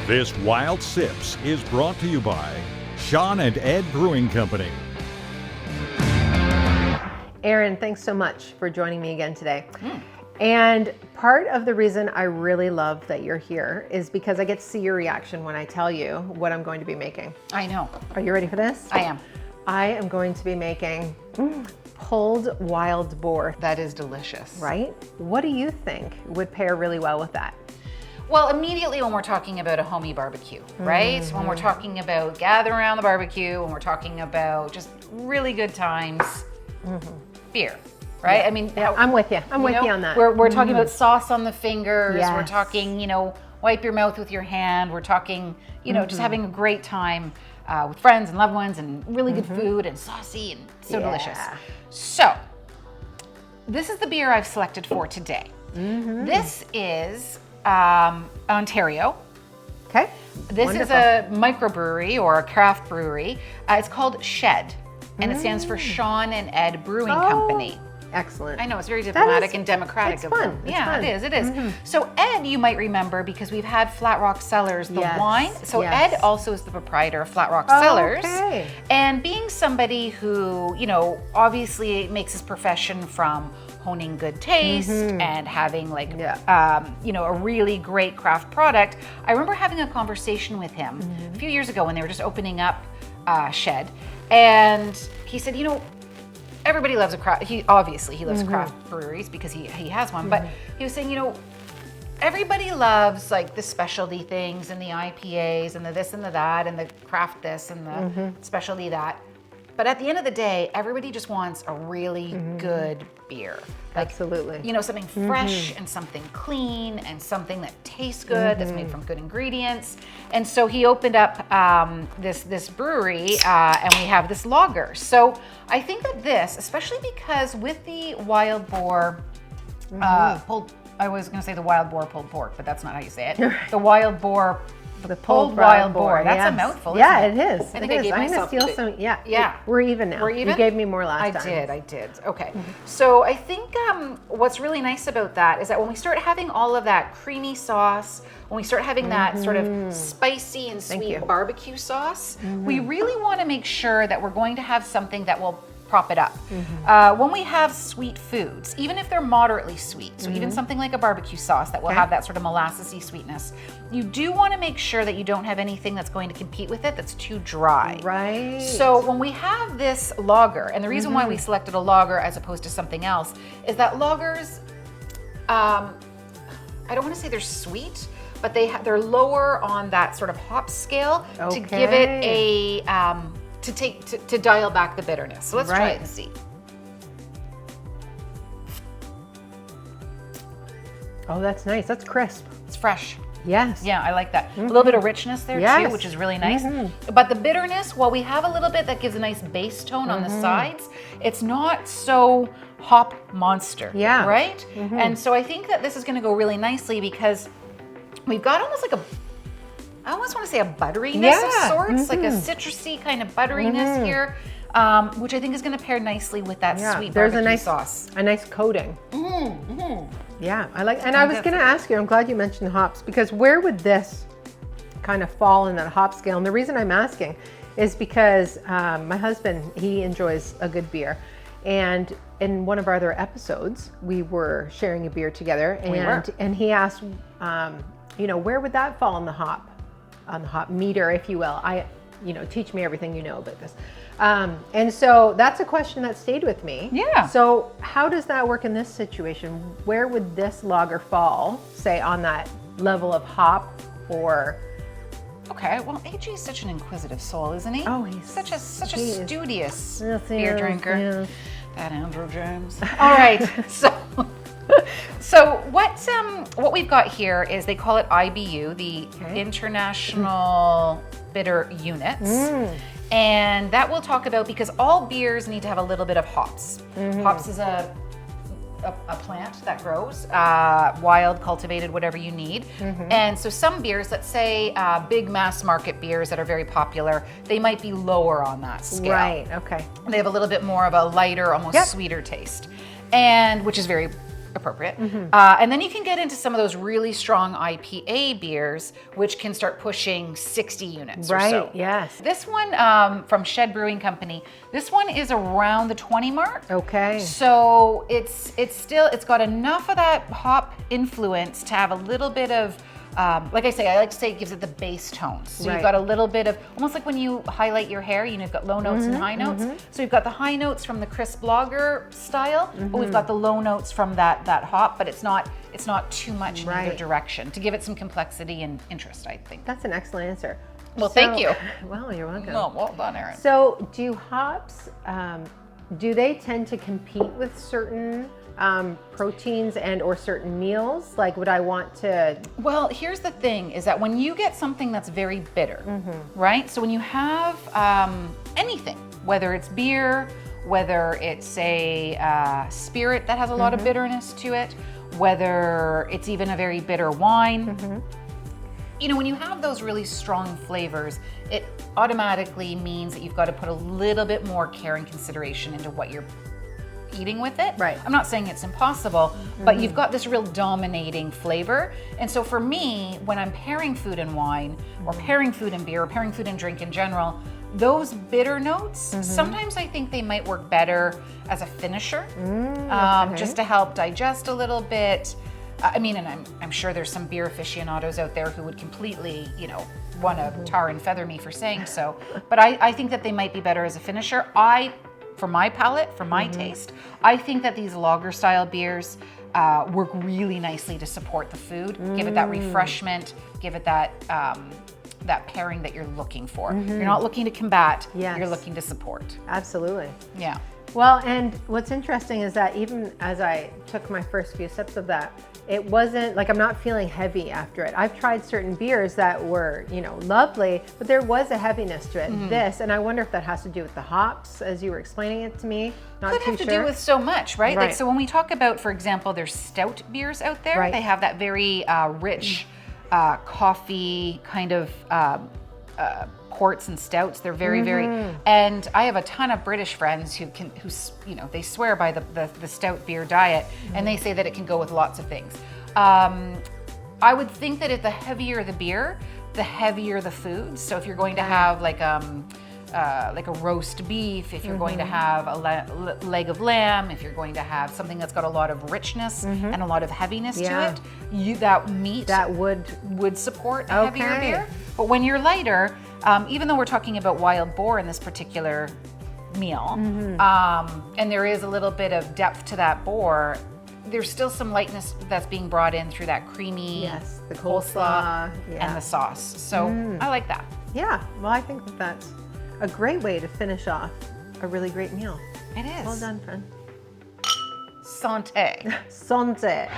This Wild Sips is brought to you by Shawn and Ed Brewing Company. Erin, thanks so much for joining me again today. And part of the reason I really love that you're here is because I get to see your reaction when I tell you what I'm going to be making. I know. Are you ready for this? I am. I am going to be making pulled wild boar. That is delicious. Right? What do you think would pair really well with that? Well, immediately when we're talking about a homey barbecue, right? When we're talking about gather around the barbecue, when we're talking about just really good times, beer, right? Yeah. I mean, I'm with you. I'm with you on that. We're talking about sauce on the fingers. Yes. We're talking, wipe your mouth with your hand. We're talking, just having a great time with friends and loved ones and really good food and saucy and so delicious. So, this is the beer I've selected for today. This is Ontario. Okay. This is a microbrewery or a craft brewery. It's called Shed, and it stands for Shawn and Ed Brewing Company. Excellent. I know, it's very diplomatic and democratic it's of fun. them. It's Yeah, fun. it is. So Ed, you might remember because we've had Flat Rock Cellars, the Yes, wine. So yes. Ed also is the proprietor of Flat Rock Cellars. Okay. And being somebody who, obviously makes his profession from honing good taste and having a really great craft product. I remember having a conversation with him a few years ago when they were just opening up Shed. And he said, everybody loves a craft. He loves craft breweries because he has one. But he was saying, everybody loves like the specialty things and the IPAs and the this and the that and the craft this and the specialty that. But at the end of the day, everybody just wants a really good beer. Like, Absolutely. Something fresh and something clean and something that tastes good, that's made from good ingredients. And so he opened up this brewery and we have this lager. So I think that this, especially because with the wild boar pulled, I was going to say the wild boar pulled pork, but that's not how you say it. The wild boar, the pulled wild boar. That's a mouthful, isn't it? It is. I think I gave myself I'm going to steal some. Yeah. We're even now. We're even? You gave me more last time. I did. Okay. So I think what's really nice about that is that when we start having all of that creamy sauce, when we start having that sort of spicy and sweet barbecue sauce, we really want to make sure that we're going to have something that will prop it up. When we have sweet foods, even if they're moderately sweet, so even something like a barbecue sauce that will have that sort of molassesy sweetness, you do want to make sure that you don't have anything that's going to compete with it that's too dry. Right. So when we have this lager, and the reason why we selected a lager as opposed to something else is that lagers, I don't want to say they're sweet, but they're lower on that sort of hop scale to give it a to dial back the bitterness. So let's try it and see. Oh, that's nice. That's crisp. It's fresh. Yes. Yeah, I like that. A little bit of richness there too, which is really nice. But the bitterness, while we have a little bit that gives a nice base tone on the sides, it's not so hop monster. Yeah. Right? And so I think that this is going to go really nicely because we've got almost like I almost want to say a butteriness of sorts, like a citrusy kind of butteriness here, which I think is going to pair nicely with that sweet barbecue sauce. A nice coating. Yeah, I like. And I was going to ask you. I'm glad you mentioned hops because where would this kind of fall in that hop scale? And the reason I'm asking is because my husband, he enjoys a good beer, and in one of our other episodes, we were sharing a beer together, and he asked, where would that fall on the hop meter, if you will. Teach me everything you know about this. And so that's a question that stayed with me. Yeah. So how does that work in this situation? Where would this lager fall, say, on that level of hop or? Okay, well, AJ is such an inquisitive soul, isn't he? Oh, he's such a studious Yes, beer drinker. yes. That Andrew James. All right, so what we've got here is they call it IBU, the International Bitter Units. And that we'll talk about because all beers need to have a little bit of hops. Hops is a plant that grows, wild, cultivated, whatever you need. And so some beers, let's say big mass market beers that are very popular, they might be lower on that scale. Right, okay. They have a little bit more of a lighter, almost sweeter taste, and which is very appropriate. And then you can get into some of those really strong IPA beers, which can start pushing 60 units or so. Yes. This one from Shed Brewing Company, this one is around the 20 mark. Okay. So it's got enough of that hop influence to have a little bit of, like I say, I like to say it gives it the base tones. So you've got a little bit of, almost like when you highlight your hair, you've got low notes and high notes. So you've got the high notes from the crisp lager style, but we've got the low notes from that hop, but it's not too much in either direction to give it some complexity and interest, I think. That's an excellent answer. Well, thank you. Well, you're welcome. No, well done, Erin. So do hops, do they tend to compete with certain proteins and or certain meals? Like, would I want to? Well, here's the thing, is that when you get something that's very bitter, right? So when you have anything, whether it's beer, whether it's a spirit that has a lot of bitterness to it, whether it's even a very bitter wine, you know, when you have those really strong flavors, it automatically means that you've got to put a little bit more care and consideration into what you're eating with it. Right. I'm not saying it's impossible, but you've got this real dominating flavor. And so for me, when I'm pairing food and wine, or pairing food and beer, or pairing food and drink in general, those bitter notes, sometimes I think they might work better as a finisher, just to help digest a little bit. I mean, and I'm sure there's some beer aficionados out there who would completely, you know, want to tar and feather me for saying so. But I think that they might be better as a finisher. For my palate, for my taste, I think that these lager style beers work really nicely to support the food, give it that refreshment, give it that that pairing that you're looking for. You're not looking to combat, you're looking to support. Absolutely. Yeah. Well, and what's interesting is that even as I took my first few sips of that, it wasn't like I'm not feeling heavy after it. I've tried certain beers that were, you know, lovely, but there was a heaviness to it. This, and I wonder if that has to do with the hops, as you were explaining it to me. Not Could too have to sure. do with so much, right? Like, so when we talk about, for example, there's stout beers out there. They have that very rich coffee kind of ports and stouts. They're very, very, and I have a ton of British friends who you know, they swear by the stout beer diet, and they say that it can go with lots of things. I would think that if the heavier the beer, the heavier the food. So if you're going to have like a roast beef, if you're going to have a leg of lamb, if you're going to have something that's got a lot of richness and a lot of heaviness to it, that meat that would support a heavier beer. But when you're lighter, even though we're talking about wild boar in this particular meal, and there is a little bit of depth to that boar, there's still some lightness that's being brought in through that creamy the coleslaw and the sauce. So I like that. Yeah, well, I think that that's a great way to finish off a really great meal. It is. Well done, friend. Santé. Santé.